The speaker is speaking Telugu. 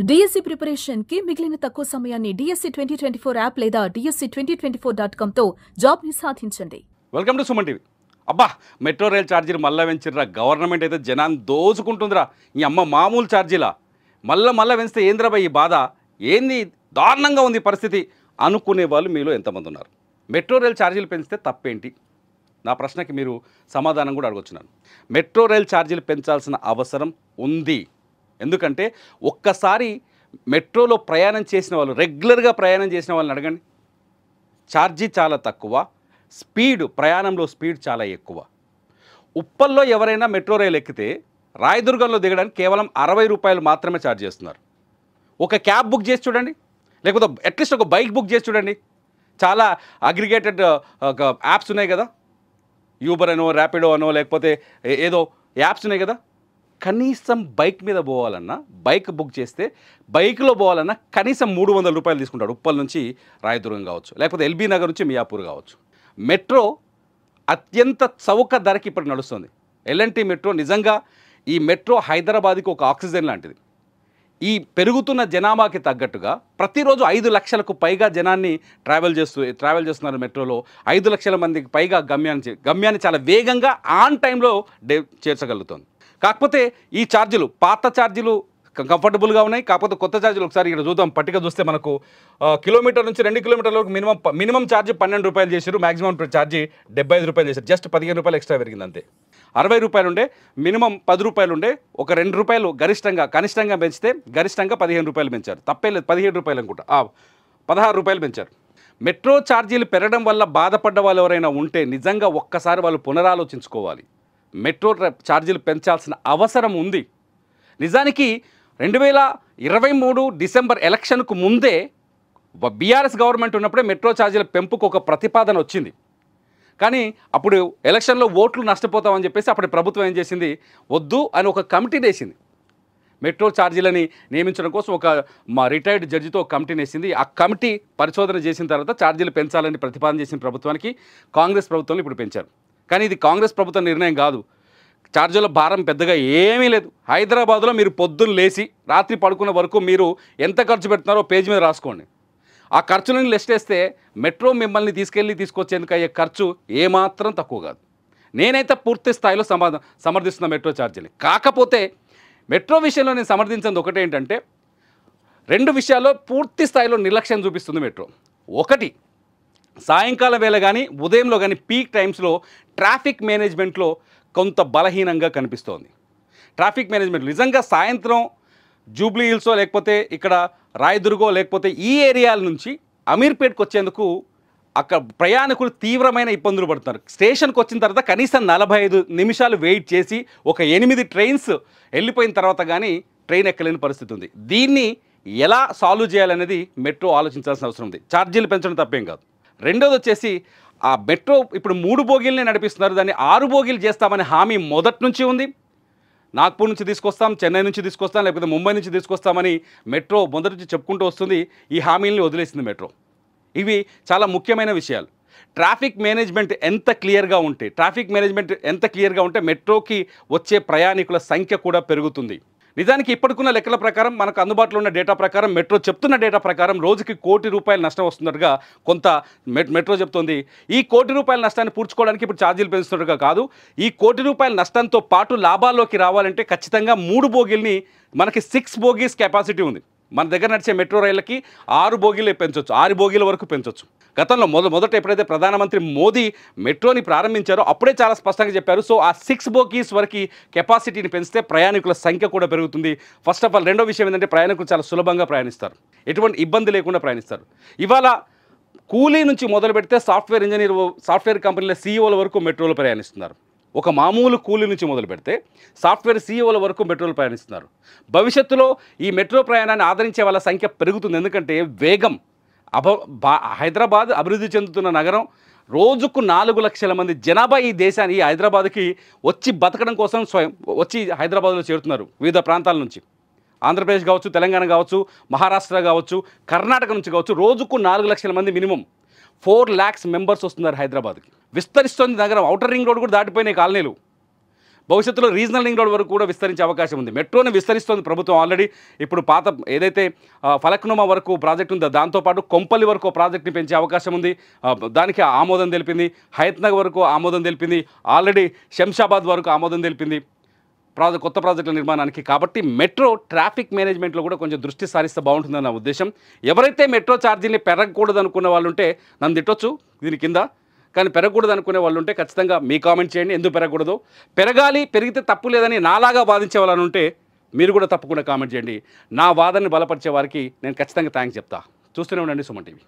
డిఎస్సి ప్రిపరేషన్ కి మిగిలిన తక్కువ సమయాన్ని డిఎస్సి 2024 యాప్ లేదా DSC2024.com తో జాబ్ ని సాధించండి. Welcome to Suman TV. అబ్బా, మెట్రో రైల్ ఛార్జీలు మళ్ళీ పెంచిర్రా. గవర్నమెంట్ అయితే జనాన్ని దోచుకుంటుందిరా. ఈ అమ్మ మామూలు ఛార్జీలా మళ్ళీ పెంచితే ఏంద్రబా ఈ బాధ, ఏంది దారుణంగా ఉంది పరిస్థితి అనుకునే వాళ్ళు మీలో ఎంతమంది ఉన్నారు? మెట్రో రైల్ ఛార్జీలు పెంచితే తప్పేంటి? నా ప్రశ్నకి మీరు సమాధానం కూడా అడగొచ్చున్నాను. మెట్రో రైల్ ఛార్జీలు పెంచాల్సిన అవసరం ఉంది. ఎందుకంటే ఒక్కసారి మెట్రోలో ప్రయాణం చేసిన వాళ్ళు, రెగ్యులర్గా ప్రయాణం చేసిన వాళ్ళని అడగండి. ఛార్జీ చాలా తక్కువ, ప్రయాణంలో స్పీడ్ చాలా ఎక్కువ. ఉప్పల్లో ఎవరైనా మెట్రో రైలు ఎక్కితే రాయదుర్గంలో దిగడానికి కేవలం 60 రూపాయలు మాత్రమే ఛార్జ్ చేస్తున్నారు. ఒక క్యాబ్ బుక్ చేసి చూడండి, లేకపోతే అట్లీస్ట్ ఒక బైక్ బుక్ చేసి చూడండి. చాలా అగ్రిగేటెడ్ యాప్స్ ఉన్నాయి కదా, యూబర్ అనో, ర్యాపిడో అనో, లేకపోతే ఏదో యాప్స్ ఉన్నాయి కదా. కనీసం బైక్ మీద పోవాలన్నా, బైక్ బుక్ చేస్తే బైక్లో పోవాలన్నా కనీసం 300 రూపాయలు తీసుకుంటాడు. ఉప్పల్ నుంచి రాయదుర్గం కావచ్చు, లేకపోతే ఎల్బీ నగర్ నుంచి మియాపూర్ కావచ్చు. మెట్రో అత్యంత చౌక ధరకి ఇప్పుడు నడుస్తుంది. ఎల్ఎన్టీ మెట్రో నిజంగా, ఈ మెట్రో హైదరాబాద్కి ఒక ఆక్సిజన్ లాంటిది. ఈ పెరుగుతున్న జనాభాకి తగ్గట్టుగా ప్రతిరోజు 5 లక్షలకు పైగా జనాన్ని ట్రావెల్ చేస్తున్నారు మెట్రోలో. 5 లక్షల మందికి పైగా గమ్యాన్ని చాలా వేగంగా ఆన్ టైంలో చేర్చగలుగుతుంది. కాకపోతే ఈ ఛార్జీలు, పాత ఛార్జీలు కంఫర్టబుల్గా ఉన్నాయి. కాకపోతే కొత్త ఛార్జీలు ఒకసారి ఇక్కడ చూద్దాం. పట్టిక చూస్తే మనకు కిలోమీటర్ నుంచి 2 కిలోమీటర్ల వరకు మినిమం ఛార్జీ 12 రూపాయలు చేశారు, మ్యాక్సిమం ఛార్జీ 75 రూపాయలు చేశారు. జస్ట్ 15 రూపాయలు ఎక్స్ట్రా పెరిగింది అంతే. 60 రూపాయలు ఉండే, మినిమం 10 రూపాయలు ఉండే, ఒక 2 రూపాయలు కనిష్టంగా పెంచితే గరిష్టంగా 15 రూపాయలు పెంచారు. తప్పే లేదు, 17 రూపాయలు అనుకుంటా, 16 రూపాయలు పెంచారు. మెట్రో ఛార్జీలు పెరగడం వల్ల బాధపడ్డ వాళ్ళు ఎవరైనా ఉంటే నిజంగా ఒక్కసారి వాళ్ళు పునరాలోచించుకోవాలి. మెట్రో ఛార్జీలు పెంచాల్సిన అవసరం ఉంది. నిజానికి 2023 డిసెంబర్ ఎలక్షన్కు ముందే బీఆర్ఎస్ గవర్నమెంట్ ఉన్నప్పుడే మెట్రో ఛార్జీల పెంపుకు ఒక ప్రతిపాదన వచ్చింది. కానీ అప్పుడు ఎలక్షన్లో ఓట్లు నష్టపోతామని చెప్పేసి అప్పుడు ప్రభుత్వం ఏం చేసింది, వద్దు అని ఒక కమిటీని వేసింది. మెట్రో ఛార్జీలని నియమించడం కోసం ఒక రిటైర్డ్ జడ్జితో ఒక కమిటీని వేసింది. ఆ కమిటీ పరిశోధన చేసిన తర్వాత ఛార్జీలు పెంచాలని ప్రతిపాదన చేసిన ప్రభుత్వానికి కాంగ్రెస్ ప్రభుత్వంలో ఇప్పుడు పెంచారు. కానీ ఇది కాంగ్రెస్ ప్రభుత్వం నిర్ణయం కాదు. ఛార్జీల భారం పెద్దగా ఏమీ లేదు. హైదరాబాద్లో మీరు పొద్దున్న లేచి రాత్రి పడుకున్న వరకు మీరు ఎంత ఖర్చు పెడుతున్నారో పేజీ మీద రాసుకోండి. ఆ ఖర్చులను లిస్ట్ వేస్తే మెట్రో మిమ్మల్ని తీసుకొచ్చేందుకు అయ్యే ఖర్చు ఏమాత్రం తక్కువ కాదు. నేనైతే పూర్తి స్థాయిలో సమర్థిస్తున్న మెట్రో ఛార్జీని. కాకపోతే మెట్రో విషయంలో నేను సమర్థించింది ఒకటి ఏంటంటే, 2 విషయాల్లో పూర్తి స్థాయిలో నిర్లక్ష్యం చూపిస్తుంది మెట్రో. ఒకటి, సాయంకాలం వేళ కానీ ఉదయంలో కానీ పీక్ టైమ్స్లో ట్రాఫిక్ మేనేజ్మెంట్లో కొంత బలహీనంగా కనిపిస్తోంది. ట్రాఫిక్ మేనేజ్మెంట్ నిజంగా సాయంత్రం జూబ్లీ హిల్సో, లేకపోతే ఇక్కడ రాయదుర్గో, లేకపోతే ఈ ఏరియాల నుంచి అమీర్పేట్కి వచ్చేందుకు అక్కడ ప్రయాణికులు తీవ్రమైన ఇబ్బందులు పడుతున్నారు. స్టేషన్కి వచ్చిన తర్వాత కనీసం 45 నిమిషాలు వెయిట్ చేసి ఒక 8 ట్రైన్స్ వెళ్ళిపోయిన తర్వాత కానీ ట్రైన్ ఎక్కలేని పరిస్థితి ఉంది. దీన్ని ఎలా సాల్వ్ చేయాలనేది మెట్రో ఆలోచించాల్సిన అవసరం ఉంది. ఛార్జీలు పెంచడం తప్పేం కాదు. రెండోది వచ్చేసి, ఆ మెట్రో ఇప్పుడు 3 బోగీలనే నడిపిస్తున్నారు, దాన్ని 6 బోగీలు చేస్తామనే హామీ మొదటి నుంచి ఉంది. నాగ్పూర్ నుంచి తీసుకొస్తాం, చెన్నై నుంచి తీసుకొస్తాం, లేకపోతే ముంబై నుంచి తీసుకొస్తామని మెట్రో మొదటి నుంచి చెప్పుకుంటూ వస్తుంది. ఈ హామీల్ని వదిలేసింది మెట్రో. ఇవి చాలా ముఖ్యమైన విషయాలు. ట్రాఫిక్ మేనేజ్మెంట్ ఎంత క్లియర్గా ఉంటే మెట్రోకి వచ్చే ప్రయాణికుల సంఖ్య కూడా పెరుగుతుంది. నిజానికి ఇప్పటికున్న లెక్కల ప్రకారం, మనకు అందుబాటులో ఉన్న డేటా ప్రకారం, మెట్రో చెప్తున్న డేటా ప్రకారం రోజుకి ₹1 కోటి నష్టం వస్తున్నట్టుగా కొంత మెట్రో చెప్తోంది. ఈ ₹1 కోటి నష్టాన్ని పూడ్చుకోవడానికి ఇప్పుడు ఛార్జీలు పెంచుతున్నట్టుగా కాదు. ఈ ₹1 కోటి నష్టంతో పాటు లాభాల్లోకి రావాలంటే ఖచ్చితంగా 3 బోగీల్ని, మనకి 6 బోగీస్ కెపాసిటీ ఉంది. మన దగ్గర నడిచే మెట్రో రైళ్ళకి 6 బోగీలు పెంచవచ్చు, 6 బోగీల వరకు పెంచవచ్చు. గతంలో మొదట ఎప్పుడైతే ప్రధానమంత్రి మోదీ మెట్రోని ప్రారంభించారో అప్పుడే చాలా స్పష్టంగా చెప్పారు. సో ఆ 6 బోగీస్ వరకు కెపాసిటీని పెంచితే ప్రయాణికుల సంఖ్య కూడా పెరుగుతుంది. First of all. రెండో విషయం ఏంటంటే, ప్రయాణికులు చాలా సులభంగా ప్రయాణిస్తారు, ఎటువంటి ఇబ్బంది లేకుండా ప్రయాణిస్తారు. ఇవాళ కూలీ నుంచి మొదలు పెడితే సాఫ్ట్వేర్ కంపెనీల సీఈఓల వరకు మెట్రోలో ప్రయాణిస్తున్నారు. ఒక మామూలు కూలీ నుంచి మొదలు పెడితే సాఫ్ట్వేర్ సీఈఓల వరకు మెట్రోలు ప్రయాణిస్తున్నారు. భవిష్యత్తులో ఈ మెట్రో ప్రయాణాన్ని ఆదరించే వాళ్ళ సంఖ్య పెరుగుతుంది. ఎందుకంటే వేగం, హైదరాబాద్ అభివృద్ధి చెందుతున్న నగరం. రోజుకు 4 లక్షల మంది జనాభా ఈ హైదరాబాద్కి వచ్చి బతకడం కోసం వచ్చి హైదరాబాద్లో చేరుతున్నారు వివిధ ప్రాంతాల నుంచి. ఆంధ్రప్రదేశ్ కావచ్చు, తెలంగాణ కావచ్చు, మహారాష్ట్ర కావచ్చు, కర్ణాటక నుంచి కావచ్చు. రోజుకు 4 లక్షల మంది, మినిమం 4 lakhs మెంబర్స్ వస్తున్నారు హైదరాబాద్కి. విస్తరిస్తోంది నగరం. ఔటర్ రింగ్ రోడ్ కూడా దాటిపోయినాయి కాలనీలు. భవిష్యత్తులో రీజనల్ రింగ్ రోడ్ వరకు కూడా విస్తరించే అవకాశం ఉంది. మెట్రోని విస్తరిస్తోంది ప్రభుత్వం ఆల్రెడీ. ఇప్పుడు పాత ఏదైతే ఫలక్నుమా వరకు ప్రాజెక్ట్ ఉందో దాంతోపాటు కొంపల్లి వరకు ప్రాజెక్ట్ని పెంచే అవకాశం ఉంది. దానికి ఆమోదం తెలిపింది. హయత్నగర్ వరకు ఆమోదం తెలిపింది. ఆల్రెడీ శంషాబాద్ వరకు ఆమోదం తెలిపింది కొత్త ప్రాజెక్టుల నిర్మాణానికి. కాబట్టి మెట్రో ట్రాఫిక్ మేనేజ్మెంట్లో కూడా కొంచెం దృష్టి సారిస్తే బాగుంటుందని నా ఉద్దేశం. ఎవరైతే మెట్రో ఛార్జీని పెరగకూడదు అనుకున్న వాళ్ళు ఉంటే నన్ను తిట్టొచ్చు దీని కింద, కానీ పెరగకూడదు అనుకునే వాళ్ళు ఉంటే ఖచ్చితంగా మీ కామెంట్ చేయండి ఎందుకు పెరగకూడదు. పెరగాలి, పెరిగితే తప్పు లేదని నాలాగా వాదించే వాళ్ళని ఉంటే మీరు కూడా తప్పకుండా కామెంట్ చేయండి. నా వాదనని బలపరిచే వారికి నేను ఖచ్చితంగా థ్యాంక్స్ చెప్తా. చూస్తూనే ఉండండి సుమన్ టీవీ.